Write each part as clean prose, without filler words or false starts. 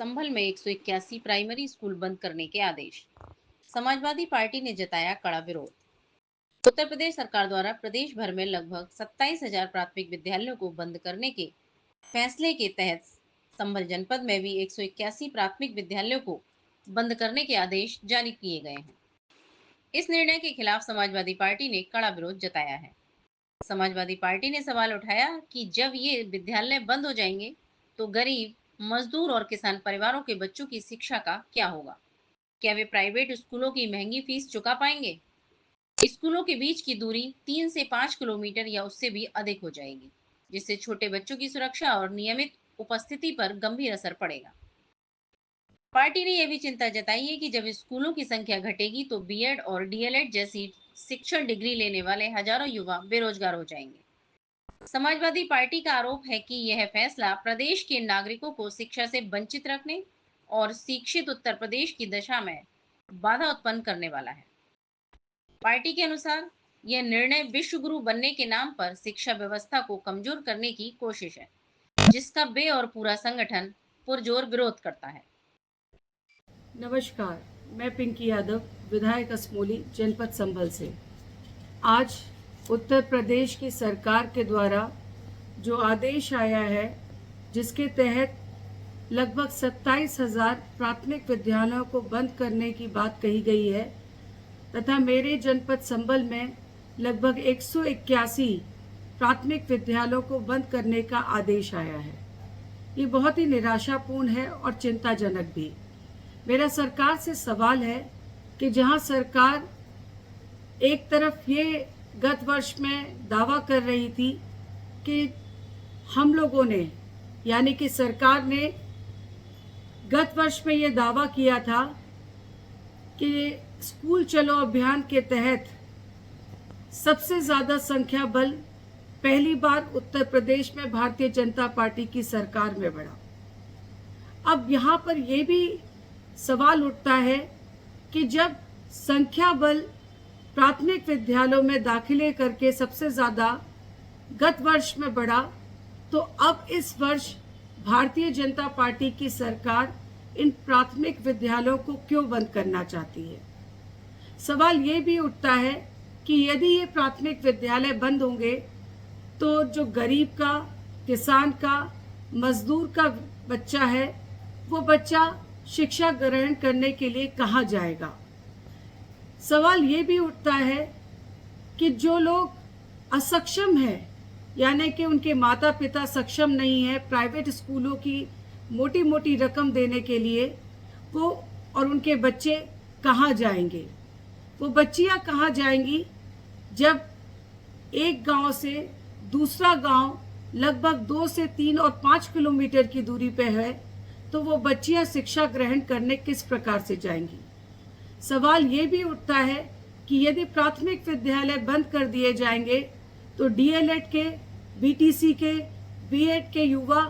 संभल में 181 primary school बंद करने के आदेश। समाजवादी पार्टी ने जताया कड़ा विरोध। उत्तर प्रदेश सरकार द्वारा प्रदेश भर में लगभग 27,000 प्राथमिक विद्यालयों को बंद करने के फैसले के तहत संभल जनपद में भी 181 प्राथमिक विद्यालयों को बंद करने के आदेश जारी किए गए हैं। इस निर्णय के खिलाफ समाजवादी पार्टी ने कड़ा विरोध जताया है। समाजवादी पार्टी ने सवाल उठाया कि जब ये विद्यालय बंद हो जाएंगे तो गरीब, मजदूर और किसान परिवारों के बच्चों की शिक्षा का क्या होगा? क्या वे प्राइवेट स्कूलों की महंगी फीस चुका पाएंगे? स्कूलों के बीच की दूरी 3 से 5 किलोमीटर या उससे भी अधिक हो जाएगी, जिससे छोटे बच्चों की सुरक्षा और नियमित उपस्थिति पर गंभीर असर पड़ेगा। पार्टी ने यह भी चिंता जताई है कि जब स्कूलों की संख्या घटेगी तो बीएड और डीएलएड जैसी शिक्षण डिग्री लेने वाले हजारों युवा बेरोजगार हो जाएंगे। समाजवादी पार्टी का आरोप है कि यह फैसला प्रदेश के नागरिकों को शिक्षा से वंचित रखने और शिक्षित उत्तर प्रदेश की दशा में बाधा उत्पन्न करने वाला है। पार्टी के अनुसार यह निर्णय विश्व गुरु बनने के नाम पर शिक्षा व्यवस्था को कमजोर करने की कोशिश है, जिसका बे और पूरा संगठन पुरजोर विरोध करता है। नमस्कार, मैं पिंकी यादव, विधायक असमोली, जनपद संभल से। आज उत्तर प्रदेश की सरकार के द्वारा जो आदेश आया है, जिसके तहत लगभग 27,000 प्राथमिक विद्यालयों को बंद करने की बात कही गई है तथा मेरे जनपद संभल में लगभग 181 प्राथमिक विद्यालयों को बंद करने का आदेश आया है। ये बहुत ही निराशापूर्ण है और चिंताजनक भी। मेरा सरकार से सवाल है कि जहां सरकार एक तरफ ये गत वर्ष में दावा कर रही थी कि हम लोगों ने यानी कि सरकार ने गत वर्ष में ये दावा किया था कि स्कूल चलो अभियान के तहत सबसे ज़्यादा संख्या बल पहली बार उत्तर प्रदेश में भारतीय जनता पार्टी की सरकार में बढ़ा। अब यहाँ पर ये भी सवाल उठता है कि जब संख्या बल प्राथमिक विद्यालयों में दाखिले करके सबसे ज़्यादा गत वर्ष में बढ़ा, तो अब इस वर्ष भारतीय जनता पार्टी की सरकार इन प्राथमिक विद्यालयों को क्यों बंद करना चाहती है। सवाल ये भी उठता है कि यदि ये प्राथमिक विद्यालय बंद होंगे तो जो गरीब का, किसान का, मजदूर का बच्चा है, वो बच्चा शिक्षा ग्रहण करने के लिए कहाँ जाएगा। सवाल ये भी उठता है कि जो लोग असक्षम हैं, यानी कि उनके माता पिता सक्षम नहीं है प्राइवेट स्कूलों की मोटी मोटी रकम देने के लिए, वो और उनके बच्चे कहाँ जाएंगे। वो बच्चियाँ कहाँ जाएंगी जब एक गांव से दूसरा गांव लगभग 2 से 3 और 5 किलोमीटर की दूरी पे है, तो वो बच्चियां शिक्षा ग्रहण करने किस प्रकार से जाएंगी। सवाल ये भी उठता है कि यदि प्राथमिक विद्यालय बंद कर दिए जाएंगे तो डीएलएड के, बीटीसी के, बीएड के युवा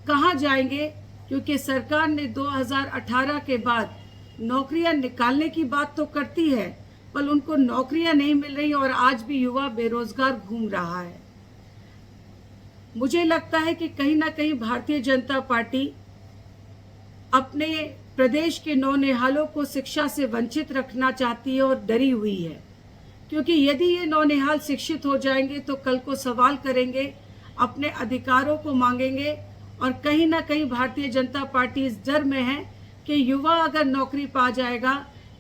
कहाँ जाएंगे, क्योंकि सरकार ने 2018 के बाद नौकरियां निकालने की बात तो करती है, पर उनको नौकरियां नहीं मिल रही और आज भी युवा बेरोजगार घूम रहा है। मुझे लगता है कि कहीं ना कहीं भारतीय जनता पार्टी अपने प्रदेश के नौनिहालों को शिक्षा से वंचित रखना चाहती है और डरी हुई है, क्योंकि यदि ये नौनिहाल शिक्षित हो जाएंगे तो कल को सवाल करेंगे, अपने अधिकारों को मांगेंगे, और कहीं ना कहीं भारतीय जनता पार्टी इस डर में है कि युवा अगर नौकरी पा जाएगा,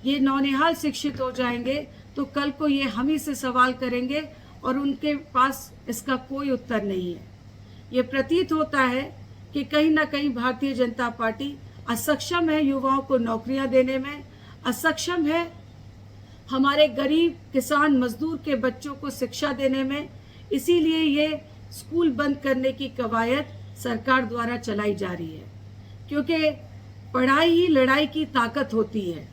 ये नौनिहाल शिक्षित हो जाएंगे, तो कल को ये हम ही से सवाल करेंगे और उनके पास इसका कोई उत्तर नहीं है। ये प्रतीत होता है कि कहीं ना कहीं भारतीय जनता पार्टी असक्षम है युवाओं को नौकरियां देने में, असक्षम है हमारे गरीब, किसान, मजदूर के बच्चों को शिक्षा देने में। इसीलिए ये स्कूल बंद करने की कवायद सरकार द्वारा चलाई जा रही है, क्योंकि पढ़ाई ही लड़ाई की ताकत होती है।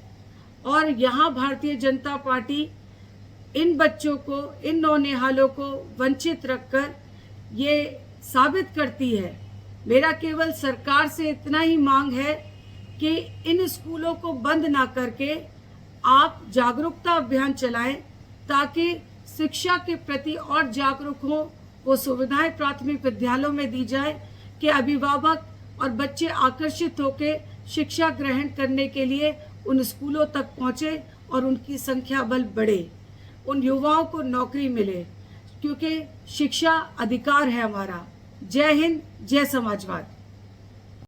और यहाँ भारतीय जनता पार्टी इन बच्चों को, इन नौनिहालों को वंचित रखकर ये साबित करती है। मेरा केवल सरकार से इतना ही मांग है कि इन स्कूलों को बंद ना करके आप जागरूकता अभियान चलाएं, ताकि शिक्षा के प्रति और जागरूक हों। वो सुविधाएं प्राथमिक विद्यालयों में दी जाए कि अभिभावक और बच्चे आकर्षित होकर शिक्षा ग्रहण करने के लिए उन स्कूलों तक पहुँचे और उनकी संख्या बल बढ़े, उन युवाओं को नौकरी मिले, क्योंकि शिक्षा अधिकार है हमारा। जय हिंद, जय समाजवाद।